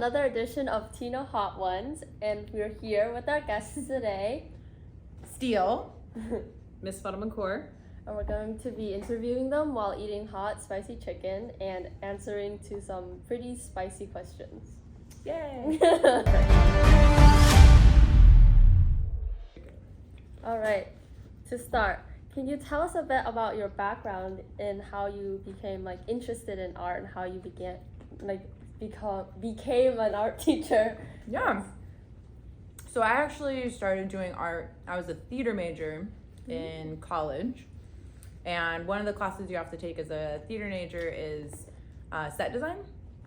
another edition of Tino Hot Ones, and we're here with our guests today, Steele, Miss Vadeboncoeur. and we're going to be interviewing them while eating hot, spicy chicken and answering to some pretty spicy questions. Yay! All right, to start, can you tell us a bit about your background and how you became interested in art and how you became an art teacher? Yeah. So I actually started doing art. I was a theater major in college, and one of the classes you have to take as a theater major is set design.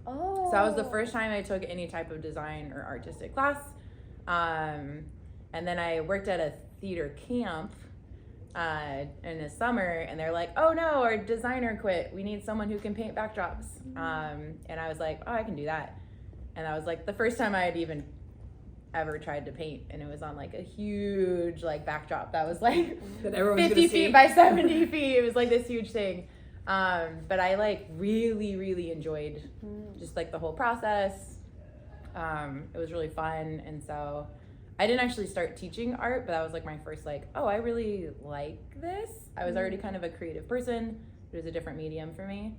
Oh. So that was the first time I took any type of design or artistic class. And then I worked at a theater camp in the summer, and they're like, oh no, our designer quit. We need someone who can paint backdrops. And I was like, oh, I can do that. And that was like the first time I had even ever tried to paint, and it was on like a huge backdrop that was like 50 feet by 70 feet. It was like this huge thing. But I really enjoyed just the whole process. It was really fun, and so I didn't actually start teaching art, but that was my first oh, I really like this. I was already kind of a creative person. It was a different medium for me.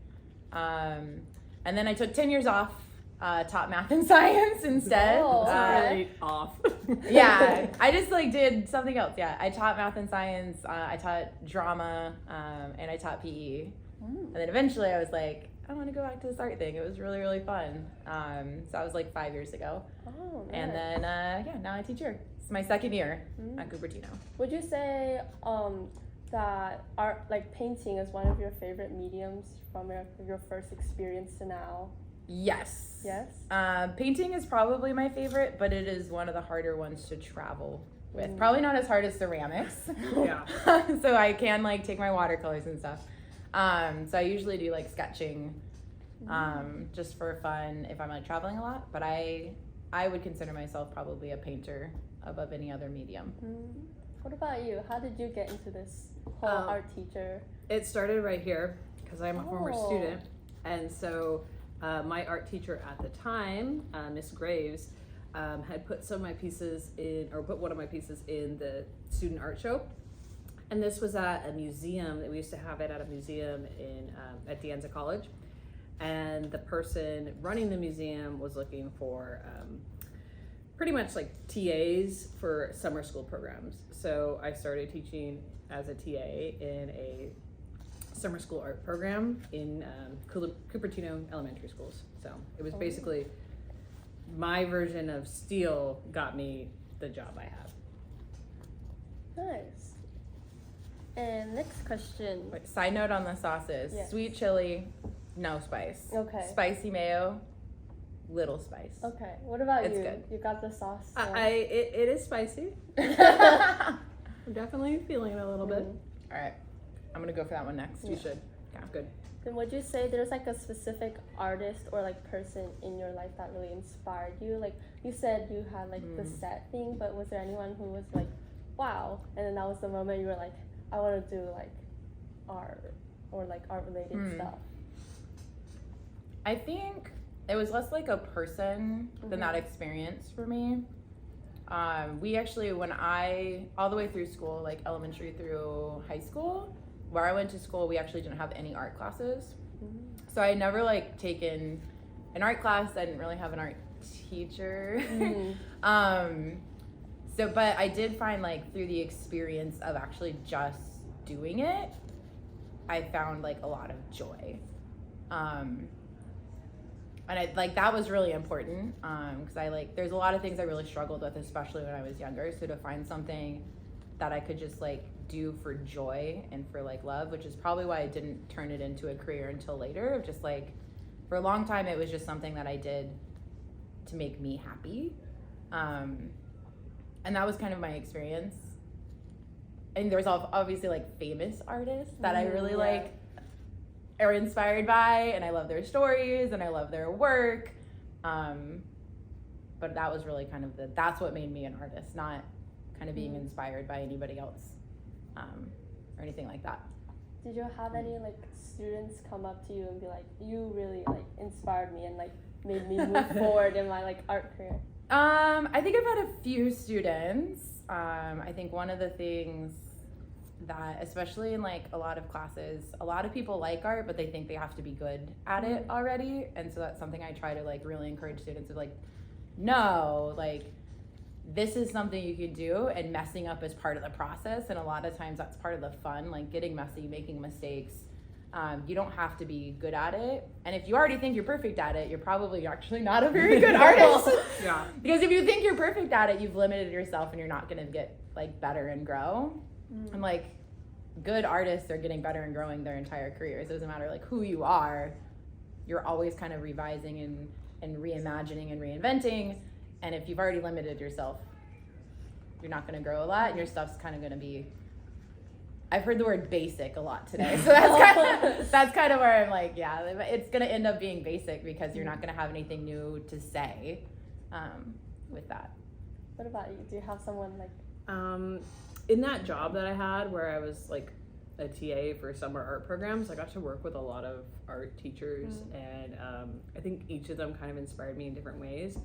And then I took 10 years off, taught math and science instead. Oh, Right off. Yeah, I just did something else. Yeah, I taught math and science. I taught drama, and I taught PE. And then eventually I was like, I want to go back to this art thing. It was really fun. So that was 5 years ago. Oh, nice. And then now I teach here. It's my second year at Cupertino. Would you say that art, painting, is one of your favorite mediums from your first experience to now? Yes. Yes? Painting is probably my favorite, but it is one of the harder ones to travel with. Probably not as hard as ceramics. Yeah. So I can take my watercolors and stuff. So I usually do sketching, just for fun if I'm traveling a lot. But I would consider myself probably a painter above any other medium. What about you? How did you get into this whole art teacher? It started right here because I'm a former Oh. student, and so my art teacher at the time, Miss Graves, had put some of my pieces in, or put one of my pieces in the student art show. And this was at a museum. We used to have it at a museum in at De Anza College, and the person running the museum was looking for pretty much TAs for summer school programs. So I started teaching as a TA in a summer school art program in Cupertino elementary schools. So it was basically my version of Steele got me the job I have. Nice. And next question. Wait, side note on the sauces: Yes. sweet chili, no spice. Okay. Spicy mayo, little spice. Okay. What about It's you? good. You got the sauce. It is spicy. I'm definitely feeling it a little bit. All right, I'm gonna go for that one next. You should. Okay. Good. Then would you say there's a specific artist or person in your life that really inspired you? You said you had the set thing, but was there anyone who was wow, and then that was the moment you were I want to do art or art related stuff? I think it was less a person than that experience for me. We actually, when all the way through school, elementary through high school, where I went to school, we actually didn't have any art classes. So I never taken an art class. I didn't really have an art teacher. But I did find through the experience of actually just doing it, I found a lot of joy. And I that was really important, because I there's a lot of things I really struggled with, especially when I was younger. So to find something that I could just do for joy and for love, which is probably why I didn't turn it into a career until later. Of just for a long time it was just something that I did to make me happy, and that was kind of my experience. And there's obviously famous artists that I really are inspired by, and I love their stories and I love their work, but that was really kind of that's what made me an artist, not kind of being inspired by anybody else, or anything like that. Did you have any students come up to you and be you really inspired me, and made me move forward in my like art career? I think I've had a few students. I think one of the things that, especially in like a lot of classes, a lot of people like art, but they think they have to be good at it already. And so that's something I try to like really encourage students of like, no, like this is something you can do, and messing up is part of the process. And a lot of times that's part of the fun, like getting messy, making mistakes. You don't have to be good at it. And if you already think you're perfect at it, you're probably actually not a very good artist. Yeah. Because if you think you're perfect at it, you've limited yourself and you're not going to get like better and grow. And like good artists are getting better and growing their entire careers. It doesn't matter like who you are. You're always kind of revising and reimagining and reinventing. And if you've already limited yourself, you're not going to grow a lot, and your stuff's kind of going to be, I've heard the word basic a lot today. So that's kind of where I'm like, yeah, it's going to end up being basic because you're not going to have anything new to say with that. What about you? Do you have someone like? In that job that I had where I was like a TA for summer art programs, I got to work with a lot of art teachers, and I think each of them kind of inspired me in different ways.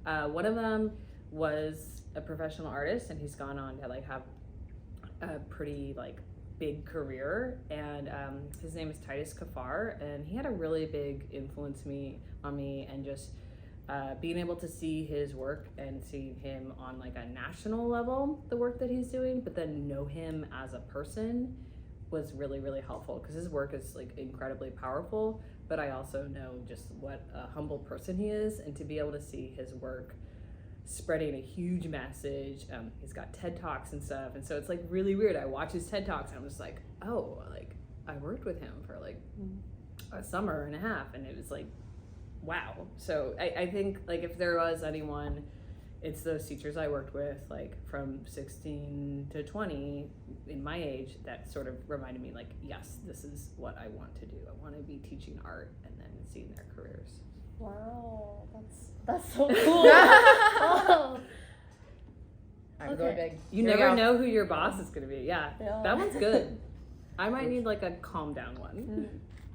One of them was a professional artist, and he's gone on to like have a pretty like big career, and his name is Titus Kafar, and he had a really big influence on me, and just being able to see his work and seeing him on like a national level, the work that he's doing, but then know him as a person was really, really helpful, because his work is like incredibly powerful, but I also know just what a humble person he is, and to be able to see his work spreading a huge message. He's got TED Talks and stuff, and so it's like really weird. I watch his TED Talks and I'm just like, oh, like I worked with him for like a summer and a half, and it was like, wow. So I think like if there was anyone, it's those teachers I worked with, like from 16 to 20 in my age, that sort of reminded me like, yes, this is what I want to do. I want to be teaching art and then seeing their careers. Wow, that's so cool. Oh. I'm going big. You never know who your boss is going to be. Yeah, Yeah. that one's good. I might need like a calm down one.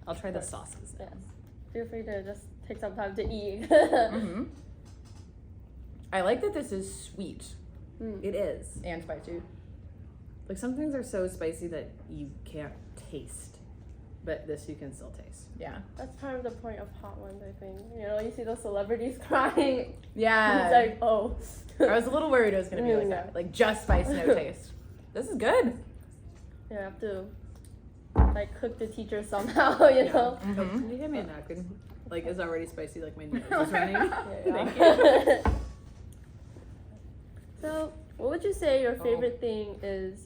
I'll try the sauces. Yes. Feel free to just take some time to eat. I like that this is sweet. It is. And spicy. Like some things are so spicy that you can't taste, but this you can still taste. Yeah. That's part of the point of Hot Ones, I think. You know, you see those celebrities crying. Yeah. It's like, oh. I was a little worried it was going to be like that. Like just spice, no taste. This is good. You have to like cook the teacher somehow, you know? Can you hand me a napkin? Like it's already spicy, like my nose is running. Thank you. So, what would you say your favorite thing is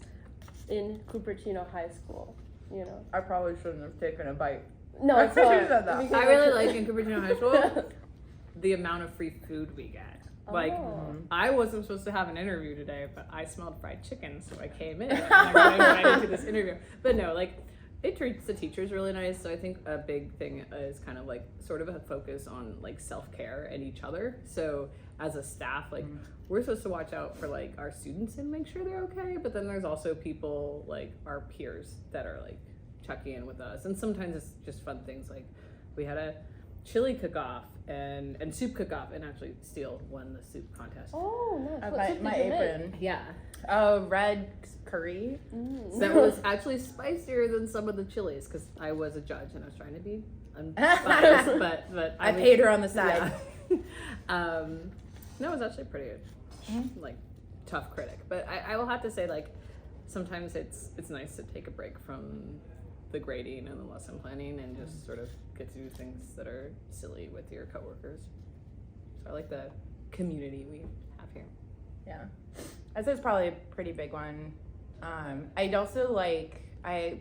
in Cupertino High School? You know? I probably shouldn't have taken a bite. No, it's should've fine. said that. Because I really like in Cupertino High School the amount of free food we get. Like, I wasn't supposed to have an interview today, but I smelled fried chicken, so I came in and I got invited to this interview. But no, like, it treats the teachers really nice. So I think a big thing is kind of like sort of a focus on like self-care and each other. So as a staff, like we're supposed to watch out for like our students and make sure they're okay. But then there's also people like our peers that are like checking in with us. And sometimes it's just fun things, like we had a chili cook-off and soup cook-off, and actually Steele won the soup contest. Oh, nice. Okay, my apron. Yeah. Red curry. That was actually spicier than some of the chilies, because I was a judge and I was trying to be unbiased, but I paid her on the side. Yeah. No, it was actually pretty like tough critic, but I will have to say, like, sometimes it's nice to take a break from the grading and the lesson planning and just sort of get to do things that are silly with your coworkers. So I like the community we have here. Yeah, I'd say it's probably a pretty big one. I'd also like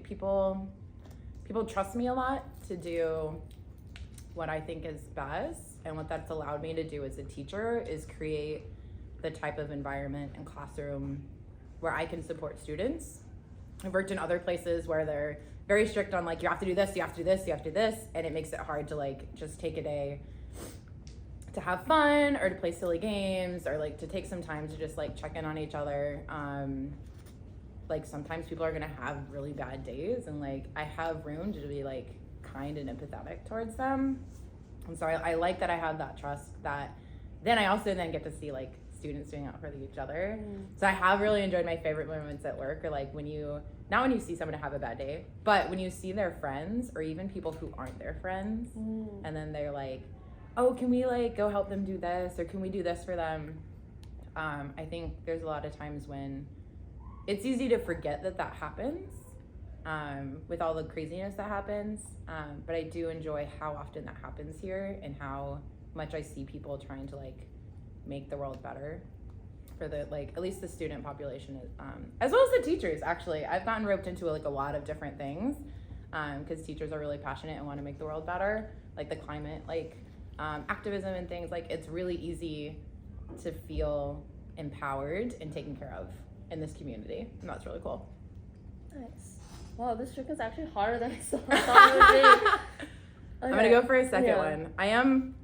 people trust me a lot to do what I think is best, and what that's allowed me to do as a teacher is create the type of environment and classroom where I can support students. I've worked in other places where they're very strict on like, you have to do this, you have to do this, you have to do this, and it makes it hard to like just take a day to have fun or to play silly games or like to take some time to just like check in on each other. Like sometimes people are gonna have really bad days, and like I have room to be like kind and empathetic towards them. And so I like that I have that trust that then I also then get to see like students doing that for each other. So I have really enjoyed my favorite moments at work, or like when you, not when you see someone have a bad day, but when you see their friends or even people who aren't their friends, and then they're like, oh, can we like go help them do this, or can we do this for them? I think there's a lot of times when it's easy to forget that that happens with all the craziness that happens. But I do enjoy how often that happens here and how much I see people trying to like make the world better for the, like, at least the student population, as well as the teachers. Actually, I've gotten roped into like a lot of different things because teachers are really passionate and want to make the world better, like the climate, like activism and things. Like, it's really easy to feel empowered and taken care of in this community, and that's really cool. Nice. Wow, this trick is actually harder than I thought it would be. Okay. I'm gonna go for a second one.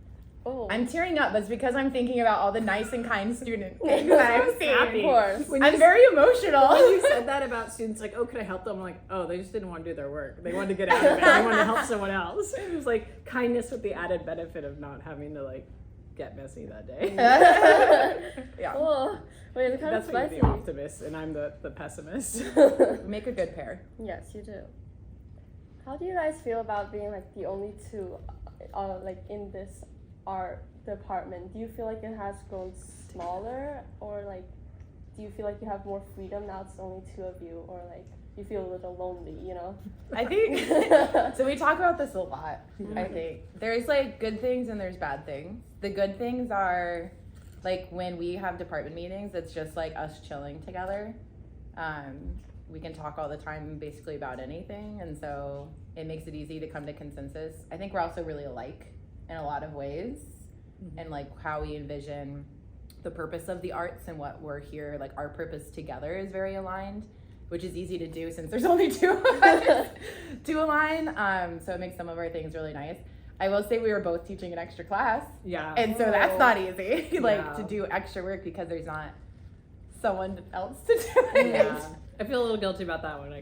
I'm tearing up, but it's because I'm thinking about all the nice and kind student things that I've seen. Of course. I'm very emotional. When you said that about students, like, oh, could I help them? I'm like, oh, they just didn't want to do their work. They wanted to get out of it. They wanted to help someone else. It was like kindness with the added benefit of not having to like get messy that day. Yeah. Oh, wait, it's kind That's of why spicy. you're the optimist and I'm the pessimist. We make a good pair. Yes, you do. How do you guys feel about being like the only two, like in this art department? Do you feel like it has grown smaller, or like, do you feel like you have more freedom now it's only two of you, or like you feel a little lonely, you know? I think so. We talk about this a lot. I think there's like good things and there's bad things. The good things are like when we have department meetings, it's just like us chilling together. We can talk all the time basically about anything, and so it makes it easy to come to consensus. I think we're also really alike in a lot of ways, and like how we envision the purpose of the arts and what we're here, like our purpose together is very aligned, which is easy to do since there's only two of us to align. So it makes some of our things really nice. I will say we were both teaching an extra class. Yeah. And so that's not easy, like to do extra work because there's not someone else to do it. Yeah. I feel a little guilty about that one. I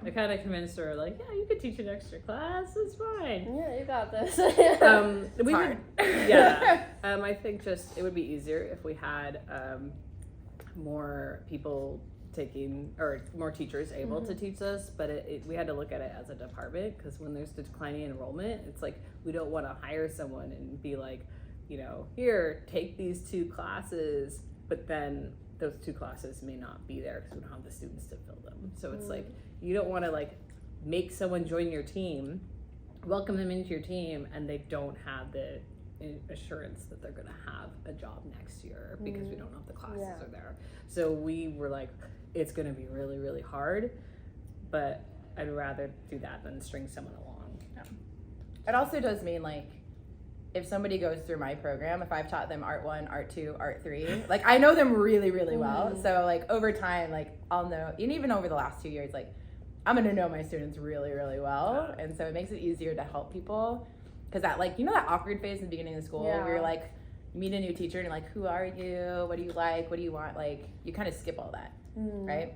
kind of convinced her, like, yeah, you could teach an extra class. It's fine. Yeah, you got this. It's hard. I think just it would be easier if we had more people taking, or more teachers able to teach us, but we had to look at it as a department, because when there's declining enrollment, it's like we don't want to hire someone and be like, you know, here, take these 2 classes, but then those 2 classes may not be there because we don't have the students to fill them. So it's like, you don't want to like make someone join your team, welcome them into your team, and they don't have the assurance that they're going to have a job next year because we don't know if the classes are there. So we were like, it's going to be really, really hard, but I'd rather do that than string someone along. Yeah. It also does mean like, if somebody goes through my program, if I've taught them Art 1, Art 2, Art 3, like I know them really, really well. So like over time, like I'll know, and even over the last 2 years, like I'm gonna know my students really, really well. And so it makes it easier to help people. Cause that, like, you know that awkward phase in the beginning of school where you're like, you meet a new teacher and you're like, who are you? What do you like? What do you want? Like, you kind of skip all that, right?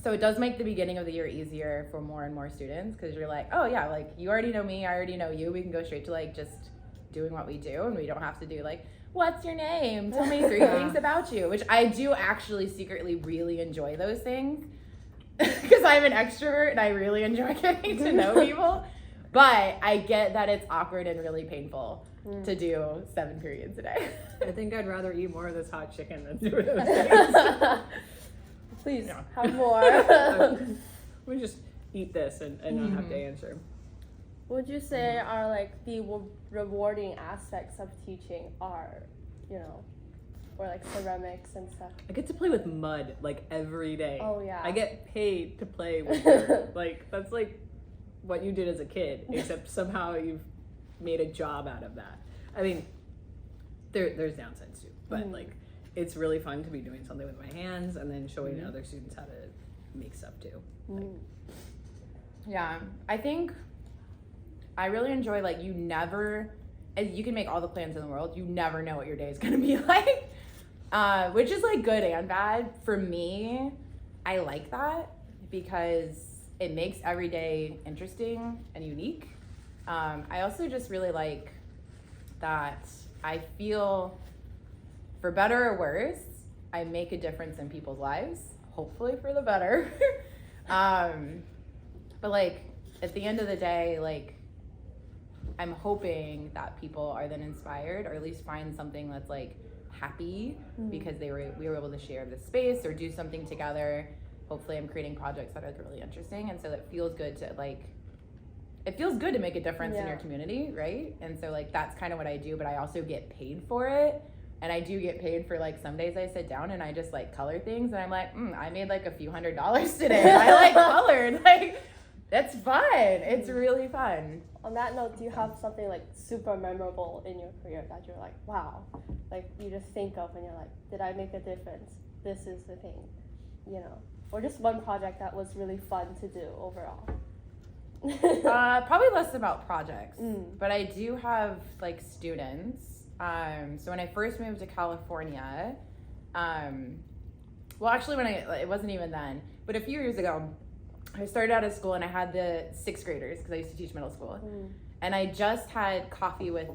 So it does make the beginning of the year easier for more and more students, because you're like, oh yeah, like you already know me, I already know you. We can go straight to like just doing what we do, and we don't have to do like, what's your name? Tell me 3 things about you, which I do actually secretly really enjoy those things because I'm an extrovert and I really enjoy getting to know people. But I get that it's awkward and really painful to do 7 periods a day. I think I'd rather eat more of this hot chicken than do those things. Please have more. Let me just eat this and not have to answer. Would you say are like the rewarding aspects of teaching art, you know, or like ceramics and stuff? I get to play with mud like every day. Oh yeah. I get paid to play with dirt. Like that's like what you did as a kid, except somehow you've made a job out of that. I mean, there's downsides too, but like it's really fun to be doing something with my hands and then showing other students how to make stuff too. Like, yeah, I think I really enjoy, like, you can make all the plans in the world, you never know what your day is gonna be like, which is like good and bad. For me, I like that because it makes every day interesting and unique. I also just really like that I feel, for better or worse, I make a difference in people's lives, hopefully for the better. But like at the end of the day, like I'm hoping that people are then inspired, or at least find something that's like happy because we were able to share this space or do something together. Hopefully I'm creating projects that are really interesting, and so it feels good to like, it feels good to make a difference in your community, right? And so like that's kind of what I do, but I also get paid for it. And I do get paid for like some days I sit down and I just like color things and I'm like, I made like a few $100s today. I like colored. Like, that's fun. It's really fun. On that note, do you have something like super memorable in your career that you're like, wow, like you just think of and you're like, did I make a difference? This is the thing, you know? Or just one project that was really fun to do overall? Probably less about projects, but I do have like students. So when I first moved to California, well, actually it wasn't even then, but a few years ago, I started out of school and I had the 6th graders because I used to teach middle school. And I just had coffee with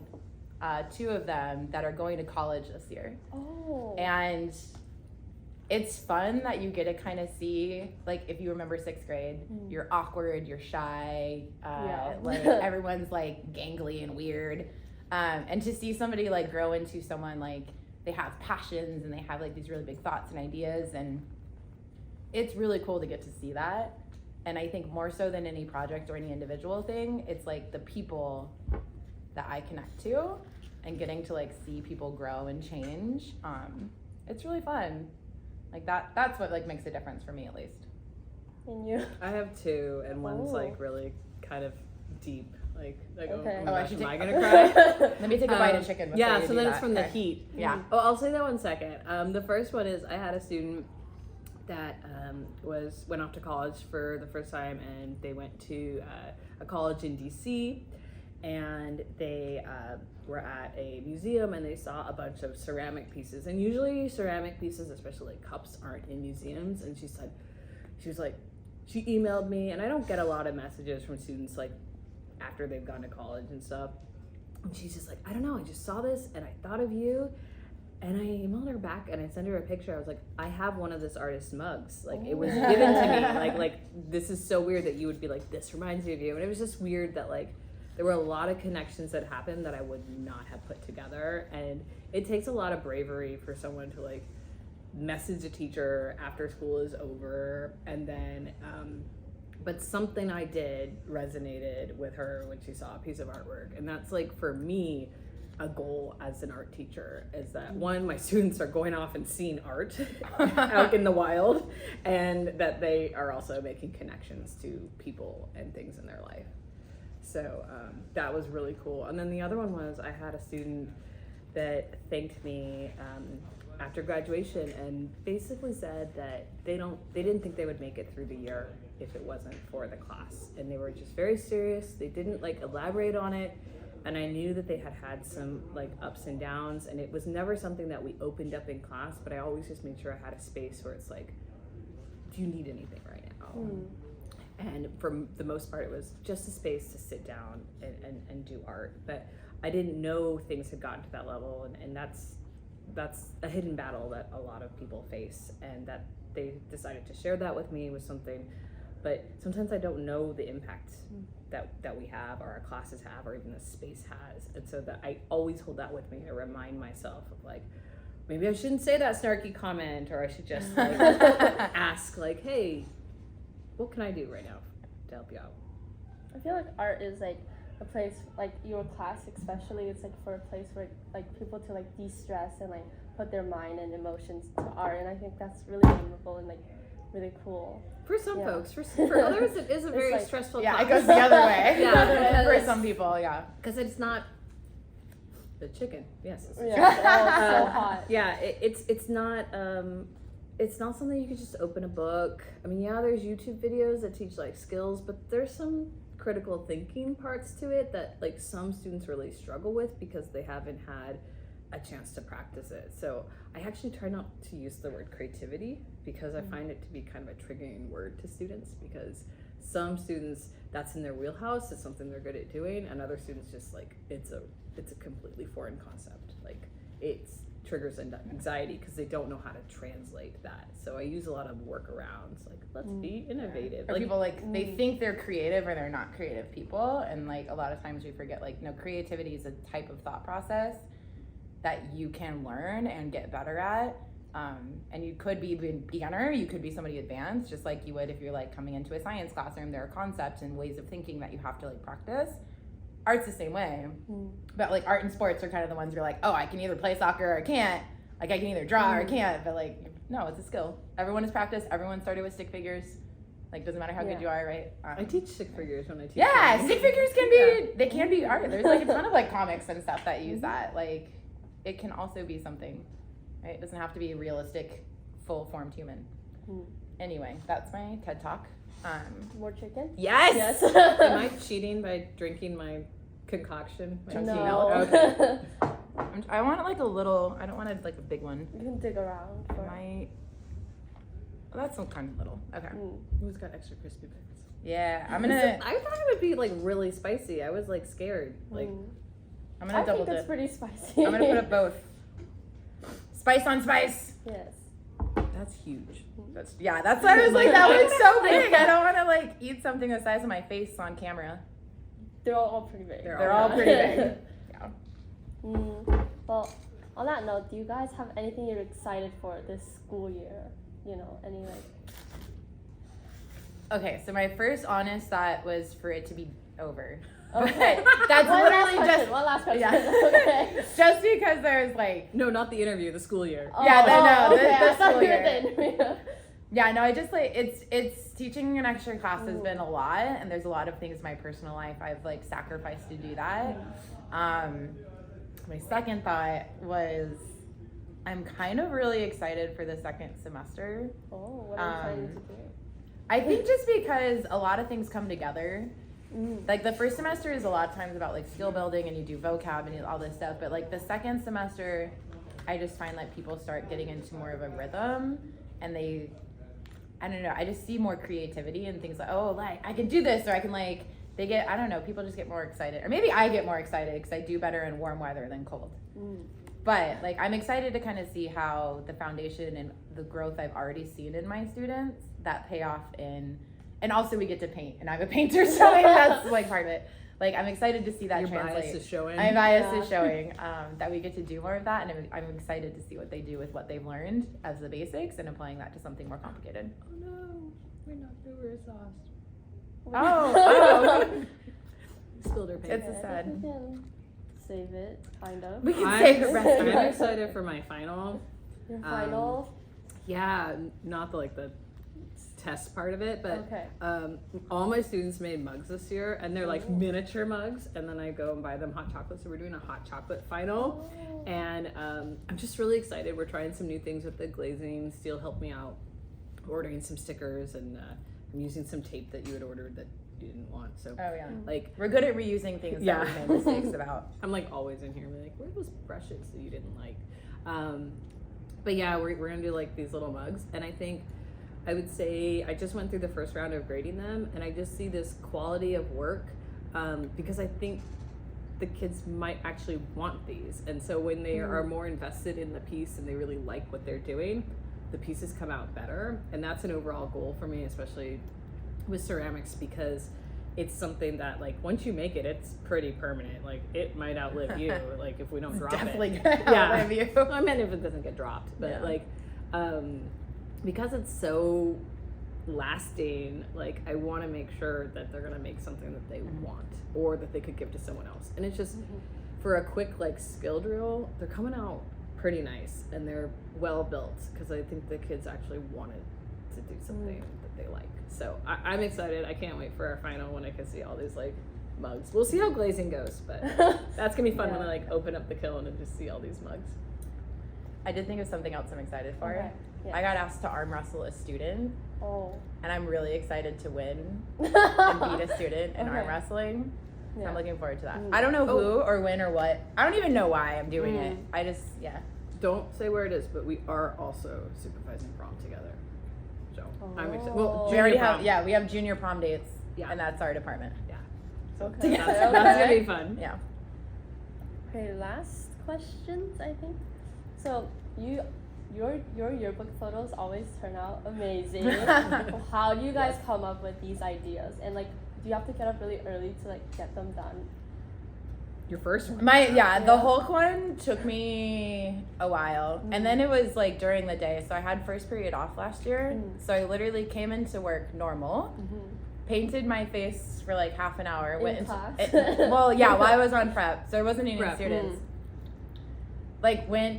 2 of them that are going to college this year. Oh. And it's fun that you get to kind of see, like, if you remember 6th grade, you're awkward, you're shy, like everyone's like gangly and weird. And to see somebody like grow into someone like they have passions and they have like these really big thoughts and ideas, and it's really cool to get to see that. And I think more so than any project or any individual thing, it's like the people that I connect to and getting to like see people grow and change. It's really fun. Like that's what like makes a difference for me, at least. And you? I have 2, and one's like really kind of deep. Like okay. oh my gosh, am I gonna cry? Let me take a bite of chicken before yeah, you so do then that. it's from the heat. Yeah. Oh, I'll say that one second. The first one is I had a student that went off to college for the first time, and they went to a college in DC, and they were at a museum and they saw a bunch of ceramic pieces. And usually ceramic pieces, especially like cups, aren't in museums. And she emailed me, and I don't get a lot of messages from students like after they've gone to college and stuff. And she's just like, I don't know, I just saw this and I thought of you. And I emailed her back and I sent her a picture. I was like, I have one of this artist's mugs. Like, it was given to me. Like this is so weird that you would be like, this reminds me of you. And it was just weird that like there were a lot of connections that happened that I would not have put together. And it takes a lot of bravery for someone to like message a teacher after school is over, and then but something I did resonated with her when she saw a piece of artwork. And that's like, for me, a goal as an art teacher is that one, my students are going off and seeing art out in the wild, and that they are also making connections to people and things in their life. So that was really cool. And then the other one was I had a student that thanked me after graduation and basically said that they didn't think they would make it through the year if it wasn't for the class. And they were just very serious. They didn't like elaborate on it. And I knew that they had some like ups and downs, and it was never something that we opened up in class, but I always just made sure I had a space where it's like, do you need anything right now? And for the most part, it was just a space to sit down and do art. But I didn't know things had gotten to that level, and that's a hidden battle that a lot of people face, and that they decided to share that with me was something. But sometimes I don't know the impact that we have, or our classes have, or even the space has. And so that I always hold that with me to remind myself of like, maybe I shouldn't say that snarky comment, or I should just like ask like, hey, what can I do right now to help you out? I feel like art is like a place, like your class especially, it's like for a place where like people to like de-stress and like put their mind and emotions to art. And I think that's really memorable and like really cool. For some folks, for others, it is a very like, stressful class. Yeah, it goes the other way. Yeah, for some people, yeah. Because it's not the chicken. Yes. It's it's so hot. Yeah, it's not something you can just open a book. I mean, yeah, there's YouTube videos that teach like skills, but there's some critical thinking parts to it that like some students really struggle with because they haven't had a chance to practice it. So I actually try not to use the word creativity because I find it to be kind of a triggering word to students, because some students, that's in their wheelhouse, it's something they're good at doing, and other students just like, it's a completely foreign concept. Like, it triggers anxiety because they don't know how to translate that. So I use a lot of workarounds, like, let's be innovative. Or people they think they're creative or they're not creative people, and like a lot of times we forget, like, no, creativity is a type of thought process that you can learn and get better at. And you could be a beginner, you could be somebody advanced, just like you would if you're like coming into a science classroom. There are concepts and ways of thinking that you have to like practice. Art's the same way, but like art and sports are kind of the ones you're like, oh, I can either play soccer or I can't. Like, I can either draw or I can't, but like, no, it's a skill. Everyone has practiced. Everyone started with stick figures. Like, doesn't matter how good you are, right? I teach stick figures when I teach. Yeah, stick figures can be, they can be art. There's like a ton of like comics and stuff that use that. Like, it can also be something, right? It doesn't have to be a realistic, full-formed human. Anyway, that's my TED Talk. More chicken? Yes! Am I cheating by drinking my concoction? No. Okay. I want like a little, I don't want like a big one. You can dig around. That's some kind of little. Okay. Who's got extra crispy bits? Yeah, I thought it would be like really spicy. I was like scared. Like, I'm gonna double I think dip. it's pretty spicy. I'm gonna put up both. Spice on spice. Yes. that's huge. That's why I was like, that looks so big. I don't want to like eat something the size of my face on camera. They're all pretty big. They're all pretty big. Yeah. Well, on that note, do you guys have anything you're excited for this school year? You know, any like... Okay, so my first honest thought was for it to be over. Okay. That's One literally last question. Yeah. Okay. Just because there's like... No, not the interview, the school year. The school school year. year. Yeah, no, I just like, it's teaching an extra class has been a lot, and there's a lot of things in my personal life I've like sacrificed to do that. My second thought was I'm kind of really excited for the second semester. Oh, what are you planning to do? I think just because a lot of things come together. Like the first semester is a lot of times about like skill building and you do vocab and all this stuff, but like the second semester, I just find that people start getting into more of a rhythm, and I don't know, I just see more creativity and things like, oh, like I can do this, or I can like, I don't know, people just get more excited, or maybe I get more excited because I do better in warm weather than cold. But like I'm excited to kind of see how the foundation and the growth I've already seen in my students that pay off and also we get to paint, and I'm a painter, so that's like part of it. Like I'm excited to see that translate. Your bias is showing. My bias is showing that we get to do more of that, and I'm excited to see what they do with what they've learned as the basics and applying that to something more complicated. Oh no, we're not brewer sauce. Oh. Spilled her paint. It's a sad. We can save it, kind of. We can save the rest of I'm it. excited for my final. Your final? Yeah, not the test part of it, but Okay. all my students made mugs this year, and they're like miniature mugs, and then I go and buy them hot chocolate, so we're doing a hot chocolate final. And I'm just really excited. We're trying some new things with the glazing. Steele helped me out ordering some stickers, and I'm using some tape that you had ordered that you didn't want, so Oh yeah. like We're good at reusing things that we made mistakes about. I'm like always in here like, where are those brushes that you didn't like? But yeah, we're gonna do like these little mugs, and I would say I just went through the first round of grading them, and I just see this quality of work because I think the kids might actually want these, and so when they are more invested in the piece and they really like what they're doing, the pieces come out better. And that's an overall goal for me, especially with ceramics, because it's something that like once you make it, it's pretty permanent. Like it might outlive you, like if we don't drop Definitely it. gonna outlive you. I mean, if it doesn't get dropped, but like because it's so lasting, like I want to make sure that they're gonna make something that they want or that they could give to someone else. And it's just for a quick like skill drill, they're coming out pretty nice, and they're well built because I think the kids actually wanted to do something that they like. So I'm excited. I can't wait for our final when I can see all these like mugs. We'll see how glazing goes, but that's gonna be fun when I like open up the kiln and just see all these mugs. I did think of something else I'm excited for. Okay. Yeah. I got asked to arm wrestle a student, and I'm really excited to win and beat a student in arm wrestling. So I'm looking forward to that. I don't know who or when or what. I don't even know why I'm doing it. I just, Don't say where it is, but we are also supervising prom together. So I'm excited. Oh. Well, We already junior prom. have we have junior prom dates. Yeah. And that's our department. Yeah. Okay. That's gonna be fun. Yeah. Okay, last questions, I think. So your yearbook photos always turn out amazing. How do you guys come up with these ideas? And like, do you have to get up really early to like get them done? Your first one. The Hulk one took me a while. And then it was like during the day. So I had first period off last year. So I literally came into work normal. Painted my face for like half an hour. Class? While I was on prep, so there wasn't any Prep. students.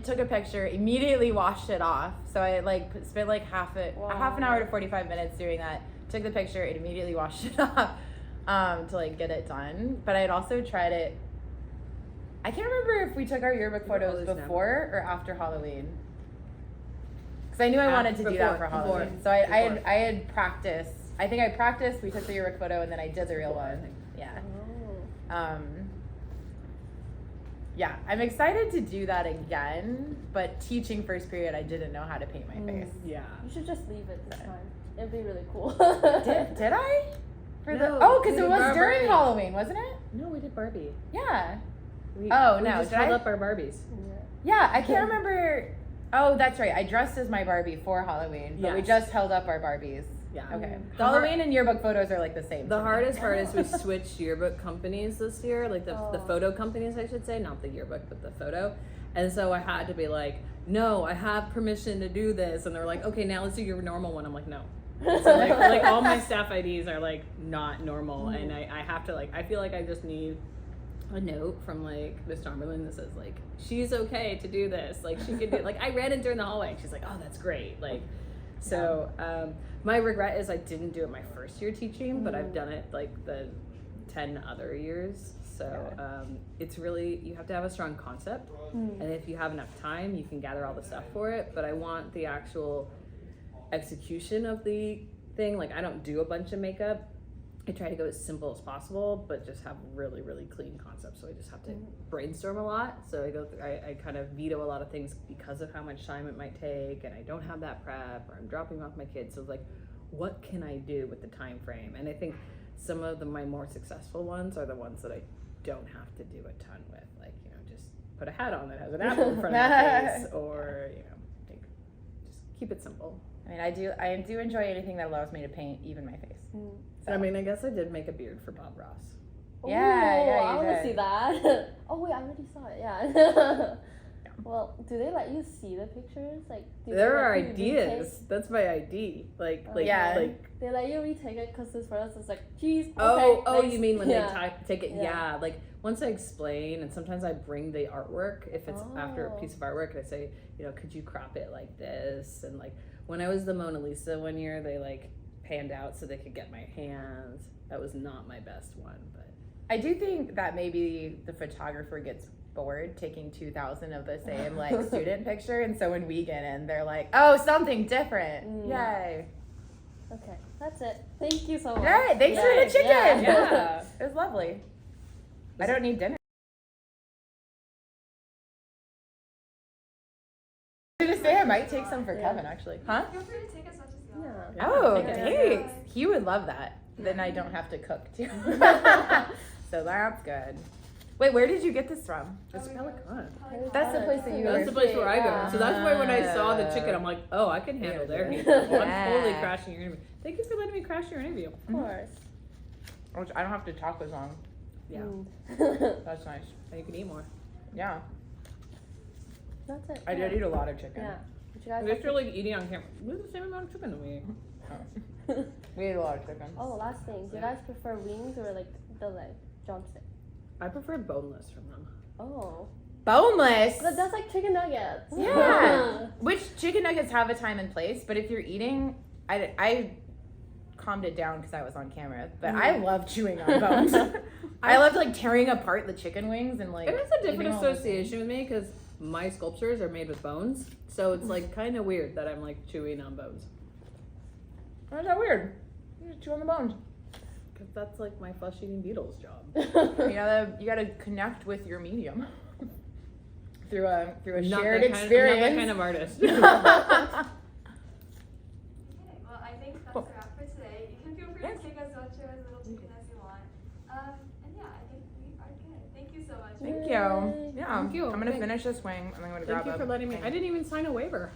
Took a picture, immediately washed it off. So I spent like half an hour to 45 minutes doing that. Took the picture and immediately washed it off to get it done. But I had also tried it. I can't remember if we took our yearbook photos before or after Halloween. Because I knew I wanted to do that for Halloween. So I had practiced. I think I practiced, we took the yearbook photo, and then I did the real one. Yeah. Yeah, I'm excited to do that again, but teaching first period, I didn't know how to paint my face. Yeah. You should just leave it this time. It'd be really cool. Did I? No, Because we it was did during Barbie. Halloween, wasn't it? No, we did Barbie. Yeah. We No, just did held I? up our Barbies. Yeah, I can't remember. Oh, that's right. I dressed as my Barbie for Halloween, but we Yes. just held up our Barbies. Yeah. Okay. The Halloween and yearbook photos are like the same. The to me. hardest part is we switched yearbook companies this year, like the photo companies, I should say, not the yearbook, but the photo. And so I had to be like, no, I have permission to do this. And they're like, okay, now let's do your normal one. I'm like, no. So like all my staff IDs are like not normal. And I have to I feel like I just need a note from Miss Tomberlin that says she's okay to do this. She could do I ran it during the hallway and she's like, oh, that's great. So my regret is I didn't do it my first year teaching, but I've done it the 10 other years. So it's really, you have to have a strong concept. And if you have enough time, you can gather all the stuff for it. But I want the actual execution of the thing. I don't do a bunch of makeup. I try to go as simple as possible, but just have really, really clean concepts. So I just have to brainstorm a lot. So I go through, I kind of veto a lot of things because of how much time it might take, and I don't have that prep, or I'm dropping off my kids. So what can I do with the time frame? And I think some of my more successful ones are the ones that I don't have to do a ton with. Just put a hat on that has an apple in front of my face, or just keep it simple. I mean, I do enjoy anything that allows me to paint even my face. So. I mean, I guess I did make a beard for Bob Ross. I want to see that. Oh wait, I already saw it. Yeah. Well, do they let you see the pictures? There are ideas. That's my ID. They let you retake it because this photos is geez. You mean when they take it? Yeah. Once I explain, and sometimes I bring the artwork if it's after a piece of artwork, and I say, could you crop it like this? And when I was the Mona Lisa one year, they panned out so they could get my hands. That was not my best one, but I do think that maybe the photographer gets bored taking 2,000 of the same student picture, and so when we get in, they're like, oh, something different. Yay. Okay, that's it. Thank you so much. Yay, thanks for the chicken. Yeah. It was lovely. I don't need dinner. I was gonna say I might take some for Kevin actually. Huh? Feel free to take as much as you want. Oh, take it. thanks. He would love that. Then I don't have to cook too. So that's good. Wait, where did you get this from? it's Pelican. That's the place that you That's the place where I go. So that's why when I saw the chicken, I'm like, oh, I can handle their people. I'm totally crashing your interview. Thank you for letting me crash your interview. Of course. Which I don't have to talk as long. Yeah. That's nice. And you can eat more. Yeah. That's it. I did eat a lot of chicken. Yeah. Would you guys We're still eating on camera. We have the same amount of chicken that we ate. Oh. We ate a lot of chicken. Oh, last thing. Do you guys prefer wings or the leg drumstick? I prefer boneless from them. Oh. Boneless. But that's chicken nuggets. Yeah. Which chicken nuggets have a time and place, but if you're eating, I calmed it down because I was on camera, but I love chewing on bones. I love tearing apart the chicken wings and It has a different association with me because my sculptures are made with bones, so it's kind of weird that I'm chewing on bones. Why is that weird? You just chew on the bones. Because that's my flesh-eating beetle's job. You gotta connect with your medium through a Not shared that experience. Not that kind of artist. Okay, well, I think that's Cool. a wrap for today. You can feel free Thanks. to take as much or as little chicken as you want. And yeah, I think we are good. Thank you so much. Thank Yay. you. Yeah. Thank you. I'm gonna Thank- finish this wing and I'm gonna grab Thank you a for letting me. thing. I didn't even sign a waiver.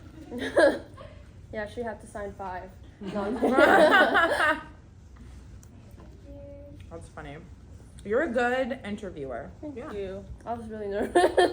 Yeah, she had to sign 5. That's Thank you. funny. You're a good interviewer. Thank Yeah. you. I was really nervous.